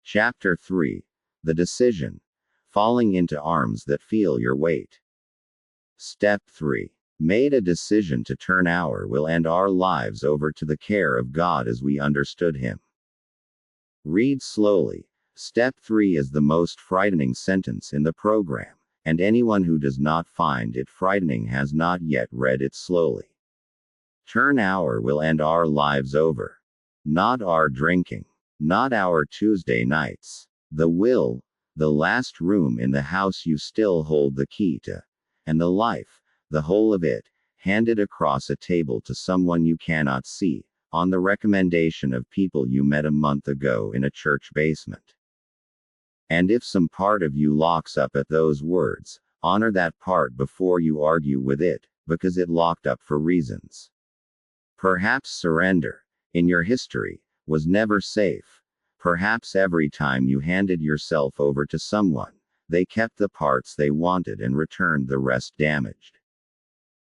Chapter 3. The Decision. Falling into arms that feel your weight. Step 3. Made a decision to turn our will and our lives over to the care of God as we understood Him. Read slowly. Step 3 is the most frightening sentence in the program, and anyone who does not find it frightening has not yet read it slowly. Turn our will and our lives over. Not our drinking. Not our Tuesday nights. The will, the last room in the house you still hold the key to. And the life, the whole of it, handed across a table to someone you cannot see, on the recommendation of people you met a month ago in a church basement. And if some part of you locks up at those words, honor that part before you argue with it, because it locked up for reasons. Perhaps surrender, in your history, was never safe. Perhaps every time you handed yourself over to someone, they kept the parts they wanted and returned the rest damaged.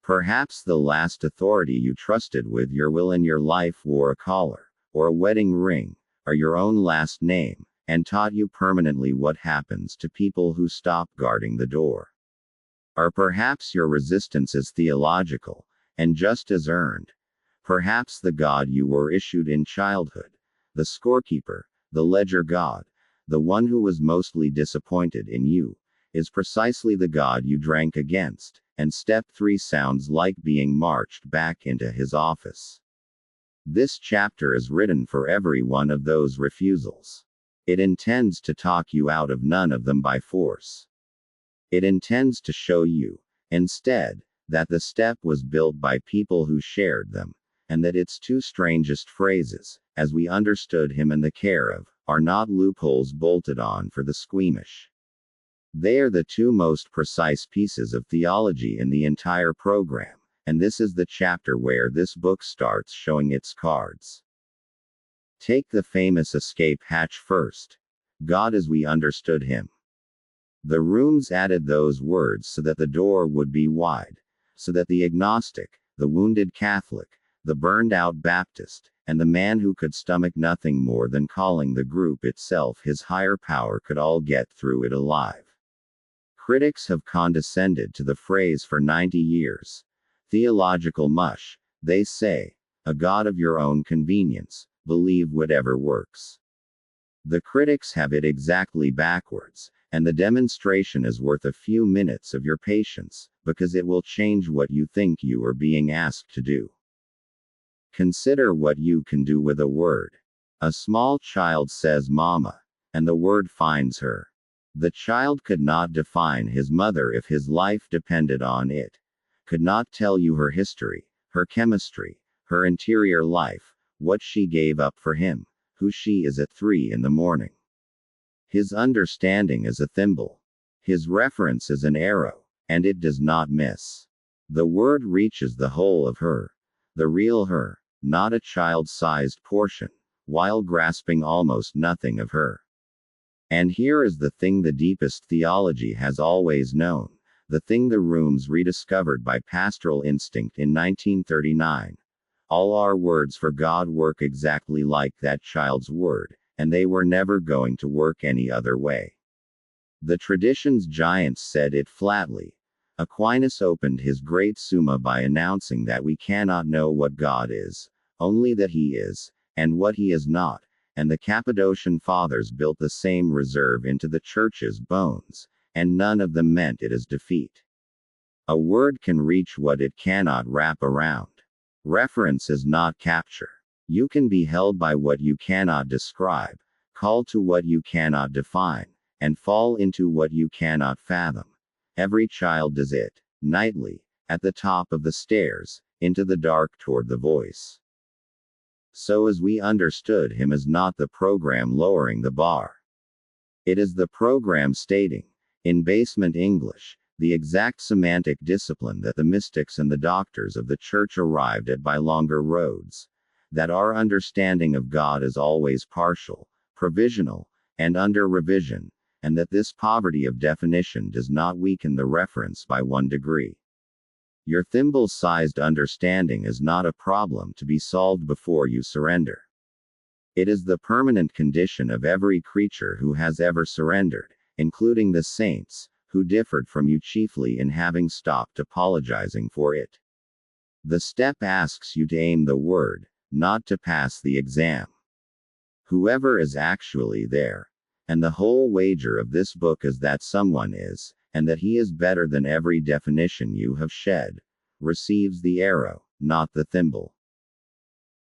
Perhaps the last authority you trusted with your will in your life wore a collar, or a wedding ring, or your own last name, and taught you permanently what happens to people who stop guarding the door. Or perhaps your resistance is theological, and just as earned. Perhaps the God you were issued in childhood, the scorekeeper, the ledger God, the one who was mostly disappointed in you, is precisely the God you drank against, and step 3 sounds like being marched back into his office. This chapter is written for every one of those refusals. It intends to talk you out of none of them by force. It intends to show you, instead, that the step was built by people who shared them, and that its two strangest phrases, as we understood him and the care of, are not loopholes bolted on for the squeamish. They are the two most precise pieces of theology in the entire program, and this is the chapter where this book starts showing its cards. Take the famous escape hatch first. God as we understood him. The rooms added those words so that the door would be wide, so that the agnostic, the wounded Catholic, the burned-out Baptist, and the man who could stomach nothing more than calling the group itself his higher power could all get through it alive. Critics have condescended to the phrase for 90 years. Theological mush, they say. A God of your own convenience, believe whatever works. The critics have it exactly backwards, and the demonstration is worth a few minutes of your patience, because it will change what you think you are being asked to do. Consider what you can do with a word. A small child says mama, and the word finds her. The child could not define his mother if his life depended on it, could not tell you her history, her chemistry, her interior life, what she gave up for him, who she is at 3 in the morning. His understanding is a thimble. His reference is an arrow, and it does not miss. The word reaches the whole of her, the real her, not a child-sized portion, while grasping almost nothing of her. And here is the thing the deepest theology has always known, the thing the rooms rediscovered by pastoral instinct in 1939. All our words for God work exactly like that child's word, and they were never going to work any other way. The tradition's giants said it flatly. Aquinas opened his great Summa by announcing that we cannot know what God is, only that he is, and what he is not, and the Cappadocian Fathers built the same reserve into the Church's bones, and none of them meant it as defeat. A word can reach what it cannot wrap around. Reference is not capture. You can be held by what you cannot describe, call to what you cannot define, and fall into what you cannot fathom. Every child does it, nightly, at the top of the stairs, into the dark toward the voice. So as we understood him is not the program lowering the bar. It is the program stating, in basement English, the exact semantic discipline that the mystics and the doctors of the Church arrived at by longer roads, that our understanding of God is always partial, provisional, and under revision, and that this poverty of definition does not weaken the reference by 1 degree. Your thimble-sized understanding is not a problem to be solved before you surrender. It is the permanent condition of every creature who has ever surrendered, including the saints, who differed from you chiefly in having stopped apologizing for it. The step asks you to aim the word, not to pass the exam. Whoever is actually there. And the whole wager of this book is that someone is, and that he is better than every definition you have shed, receives the arrow, not the thimble.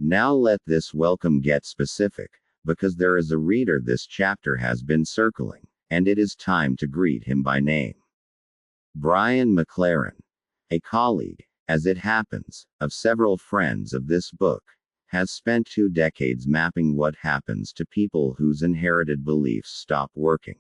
Now let this welcome get specific, because there is a reader this chapter has been circling, and it is time to greet him by name. Brian McLaren, a colleague, as it happens, of several friends of this book, has spent 2 decades mapping what happens to people whose inherited beliefs stop working.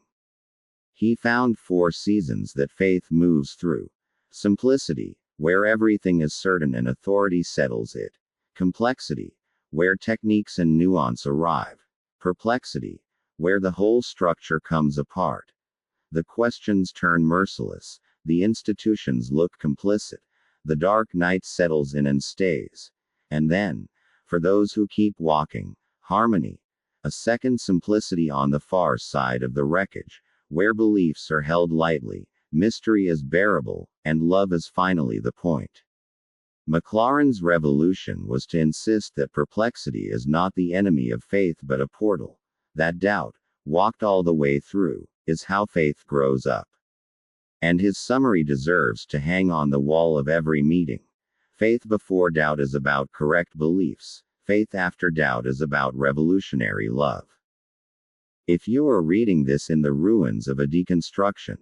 He found 4 seasons that faith moves through: simplicity, where everything is certain and authority settles it; complexity, where techniques and nuance arrive; perplexity, where the whole structure comes apart. The questions turn merciless, the institutions look complicit, the dark night settles in and stays. And then, for those who keep walking, harmony, a second simplicity on the far side of the wreckage, where beliefs are held lightly, mystery is bearable, and love is finally the point. McLaren's revolution was to insist that perplexity is not the enemy of faith but a portal, that doubt, walked all the way through, is how faith grows up. And his summary deserves to hang on the wall of every meeting. Faith before doubt is about correct beliefs. Faith after doubt is about revolutionary love. If you are reading this in the ruins of a deconstruction,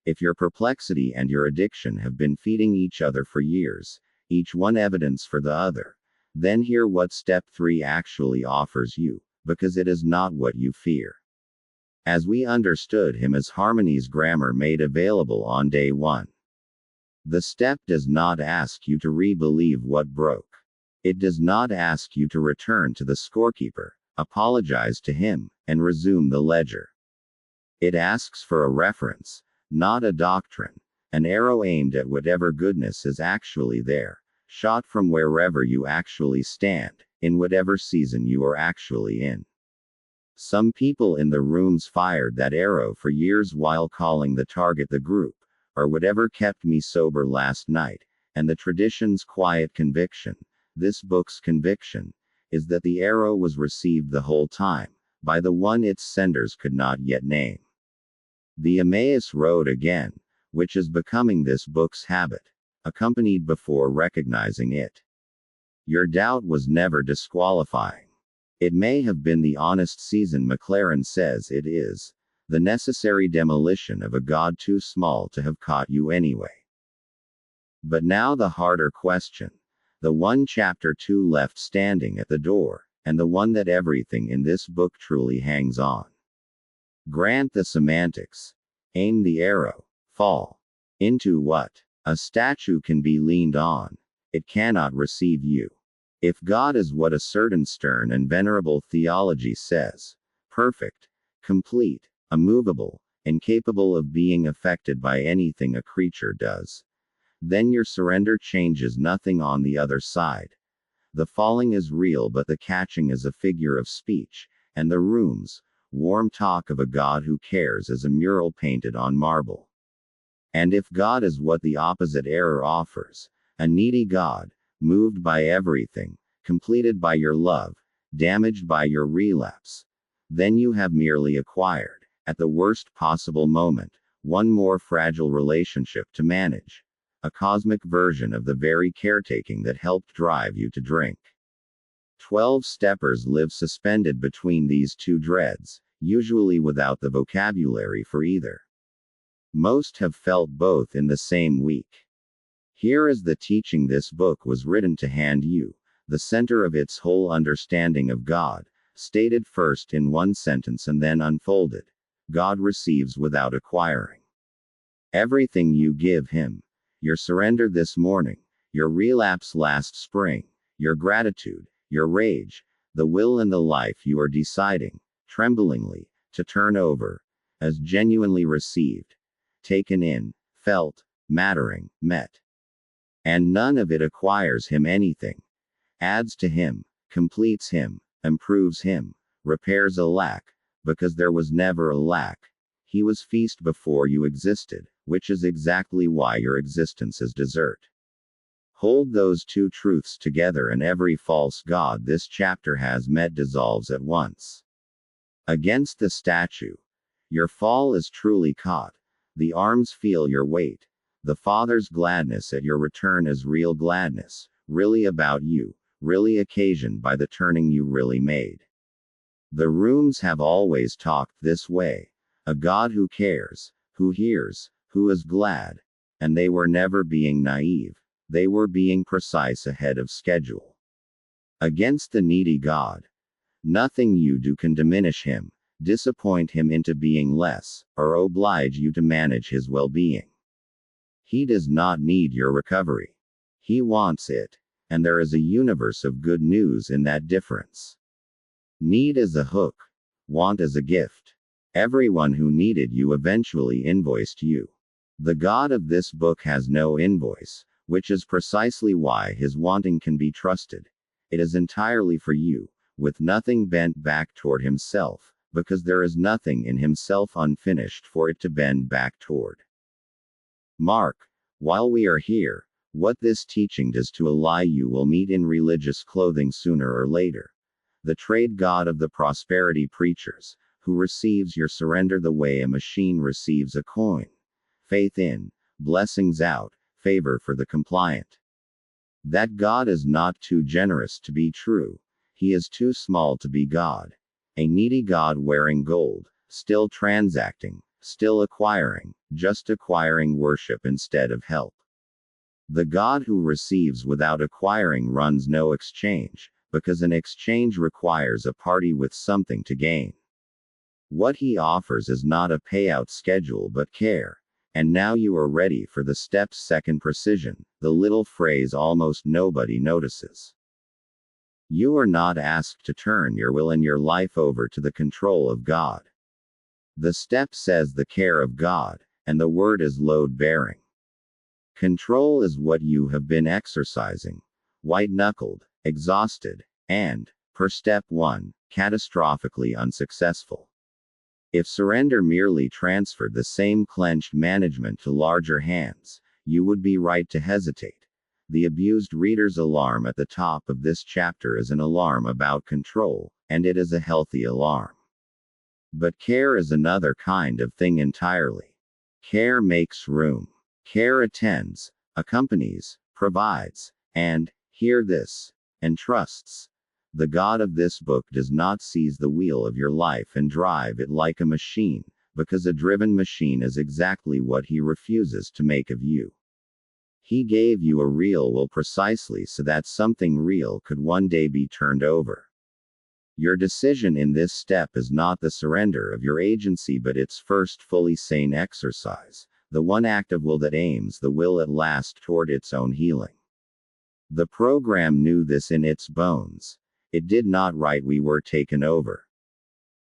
if your perplexity and your addiction have been feeding each other for years, each one evidence for the other, then hear what step 3 actually offers you, because it is not what you fear. As we understood him as Harmony's grammar made available on day 1. The step does not ask you to re-believe what broke. It does not ask you to return to the scorekeeper, apologize to him, and resume the ledger. It asks for a reference, not a doctrine, an arrow aimed at whatever goodness is actually there, shot from wherever you actually stand, in whatever season you are actually in. Some people in the rooms fired that arrow for years while calling the target the group, or whatever kept me sober last night, and the tradition's quiet conviction, this book's conviction, is that the arrow was received the whole time, by the one its senders could not yet name. The Emmaus Road again, which is becoming this book's habit, accompanied before recognizing it. Your doubt was never disqualifying. It may have been the honest season McLaren says it is, the necessary demolition of a God too small to have caught you anyway. But now the harder question, the one chapter 2 left standing at the door, and the one that everything in this book truly hangs on. Grant the semantics. Aim the arrow. Fall. Into what? A statue can be leaned on. It cannot receive you. If God is what a certain stern and venerable theology says, perfect, complete, immovable, incapable of being affected by anything a creature does, then your surrender changes nothing on the other side. The falling is real, but the catching is a figure of speech, and the room's warm talk of a God who cares is a mural painted on marble. And if God is what the opposite error offers, a needy God, moved by everything, completed by your love, damaged by your relapse, then you have merely acquired, at the worst possible moment, one more fragile relationship to manage, a cosmic version of the very caretaking that helped drive you to drink. 12-steppers live suspended between these two dreads, usually without the vocabulary for either. Most have felt both in the same week. Here is the teaching this book was written to hand you, the center of its whole understanding of God, stated first in one sentence and then unfolded. God receives without acquiring. Everything you give Him, your surrender this morning, your relapse last spring, your gratitude, your rage, the will and the life you are deciding, tremblingly, to turn over, as genuinely received, taken in, felt, mattering, met. And none of it acquires Him anything, adds to Him, completes Him, improves Him, repairs a lack, because there was never a lack. He was feast before you existed, which is exactly why your existence is dessert. Hold those two truths together and every false god this chapter has met dissolves at once. Against the statue. Your fall is truly caught. The arms feel your weight. The Father's gladness at your return is real gladness, really about you, really occasioned by the turning you really made. The rooms have always talked this way. A God who cares, who hears, who is glad. And they were never being naive. They were being precise ahead of schedule. Against the needy God. Nothing you do can diminish him, disappoint him into being less, or oblige you to manage his well-being. He does not need your recovery. He wants it. And there is a universe of good news in that difference. Need is a hook. Want is a gift. Everyone who needed you eventually invoiced you. The God of this book has no invoice, which is precisely why his wanting can be trusted. It is entirely for you, with nothing bent back toward himself, because there is nothing in himself unfinished for it to bend back toward. Mark, while we are here, what this teaching does to a lie you will meet in religious clothing sooner or later. The trade god of the prosperity preachers, who receives your surrender the way a machine receives a coin. Faith in, blessings out, favor for the compliant. That God is not too generous to be true. He is too small to be God. A needy God wearing gold, still transacting, still acquiring, just acquiring worship instead of help. The God who receives without acquiring runs no exchange, because an exchange requires a party with something to gain. What he offers is not a payout schedule but care. And now you are ready for the step's second precision, the little phrase almost nobody notices. You are not asked to turn your will and your life over to the control of God. The step says the care of God, and the word is load-bearing. Control is what you have been exercising, white-knuckled, exhausted, and, per step 1, catastrophically unsuccessful. If surrender merely transferred the same clenched management to larger hands, you would be right to hesitate. The abused reader's alarm at the top of this chapter is an alarm about control, and it is a healthy alarm. But care is another kind of thing entirely. Care makes room. Care attends, accompanies, provides, and, hear this, entrusts. The God of this book does not seize the wheel of your life and drive it like a machine, because a driven machine is exactly what he refuses to make of you. He gave you a real will precisely so that something real could one day be turned over. Your decision in this step is not the surrender of your agency but its first fully sane exercise, the one act of will that aims the will at last toward its own healing. The program knew this in its bones. It did not write we were taken over.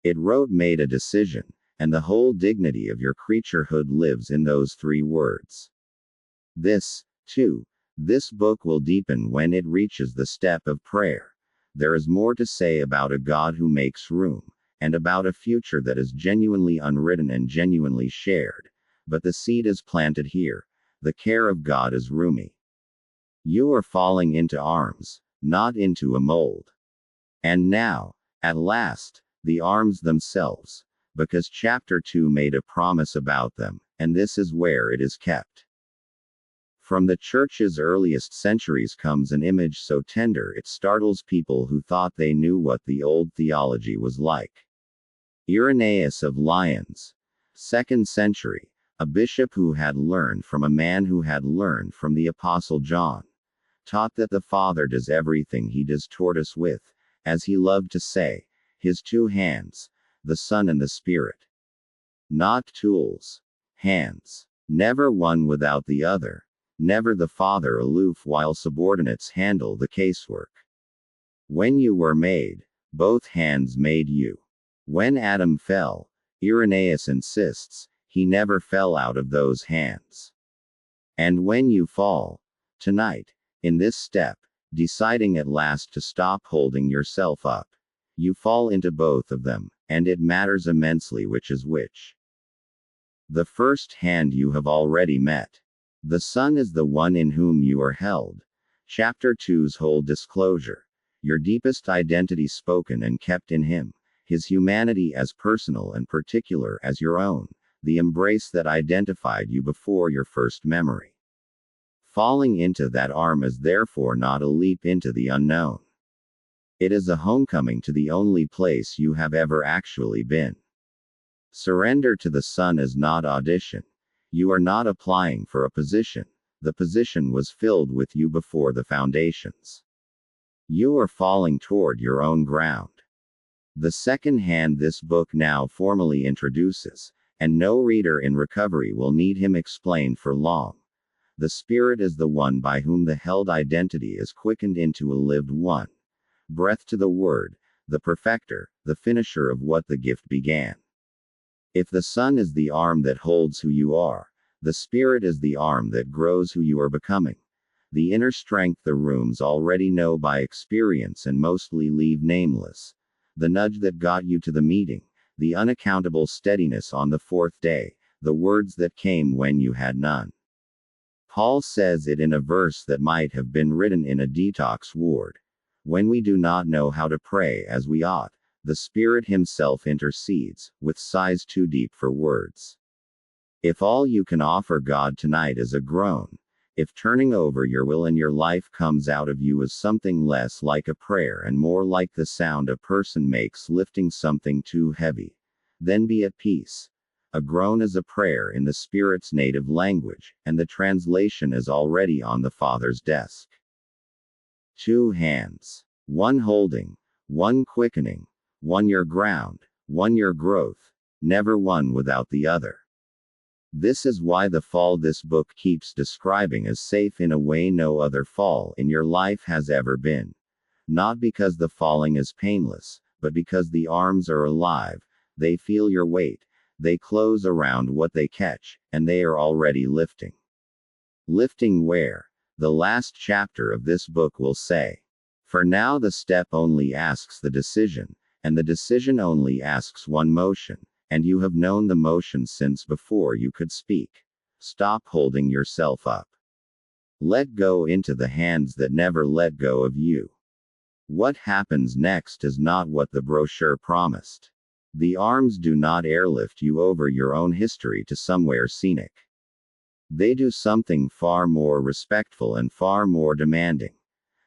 It wrote made a decision, and the whole dignity of your creaturehood lives in those 3 words. This, too, this book will deepen when it reaches the step of prayer. There is more to say about a God who makes room, and about a future that is genuinely unwritten and genuinely shared. But the seed is planted here. The care of God is roomy. You are falling into arms, not into a mold. And now, at last, the arms themselves, because chapter 2 made a promise about them, and this is where it is kept. From the Church's earliest centuries comes an image so tender it startles people who thought they knew what the old theology was like. Irenaeus of Lyons, 2nd century, a bishop who had learned from a man who had learned from the Apostle John, taught that the Father does everything he does toward us with, as he loved to say, his 2 hands, the Son and the Spirit. Not tools. Hands. Never one without the other. Never the Father aloof while subordinates handle the casework. When you were made, both hands made you. When Adam fell, Irenaeus insists, he never fell out of those hands. And when you fall, tonight, in this step, deciding at last to stop holding yourself up, You fall into both of them, and it matters immensely which is which. The first hand you have already met. The Son is the one in whom you are held. Chapter 2's whole disclosure. Your deepest identity spoken and kept in Him. His humanity as personal and particular as your own. The embrace that identified you before your first memory. Falling into that arm is therefore not a leap into the unknown. It is a homecoming to the only place you have ever actually been. Surrender to the Son is not audition. You are not applying for a position. The position was filled with you before the foundations. You are falling toward your own ground. The second hand this book now formally introduces, and no reader in recovery will need him explained for long. The Spirit is the one by whom the held identity is quickened into a lived one. Breath to the Word, the perfecter, the finisher of what the gift began. If the Son is the arm that holds who you are, the Spirit is the arm that grows who you are becoming. The inner strength the rooms already know by experience and mostly leave nameless. The nudge that got you to the meeting, the unaccountable steadiness on the fourth day, the words that came when you had none. Paul says it in a verse that might have been written in a detox ward. When we do not know how to pray as we ought, the Spirit Himself intercedes, with sighs too deep for words. If all you can offer God tonight is a groan, if turning over your will and your life comes out of you as something less like a prayer and more like the sound a person makes lifting something too heavy, then be at peace. A groan is a prayer in the Spirit's native language, and the translation is already on the Father's desk. 2 hands. One holding, one quickening, one your ground, one your growth, never one without the other. This is why the fall this book keeps describing is safe in a way no other fall in your life has ever been. Not because the falling is painless, but because the arms are alive, they feel your weight, they close around what they catch, and they are already lifting. Lifting where? The last chapter of this book will say. For now the step only asks the decision, and the decision only asks one motion, and you have known the motion since before you could speak. Stop holding yourself up. Let go into the hands that never let go of you. What happens next is not what the brochure promised. The arms do not airlift you over your own history to somewhere scenic. They do something far more respectful and far more demanding.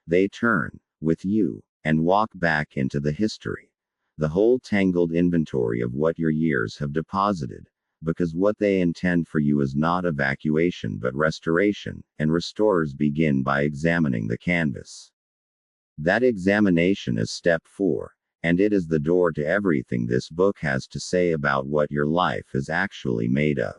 They turn, with you, and walk back into the history. The whole tangled inventory of what your years have deposited, because what they intend for you is not evacuation but restoration, and restorers begin by examining the canvas. That examination is step 4, and it is the door to everything this book has to say about what your life is actually made of.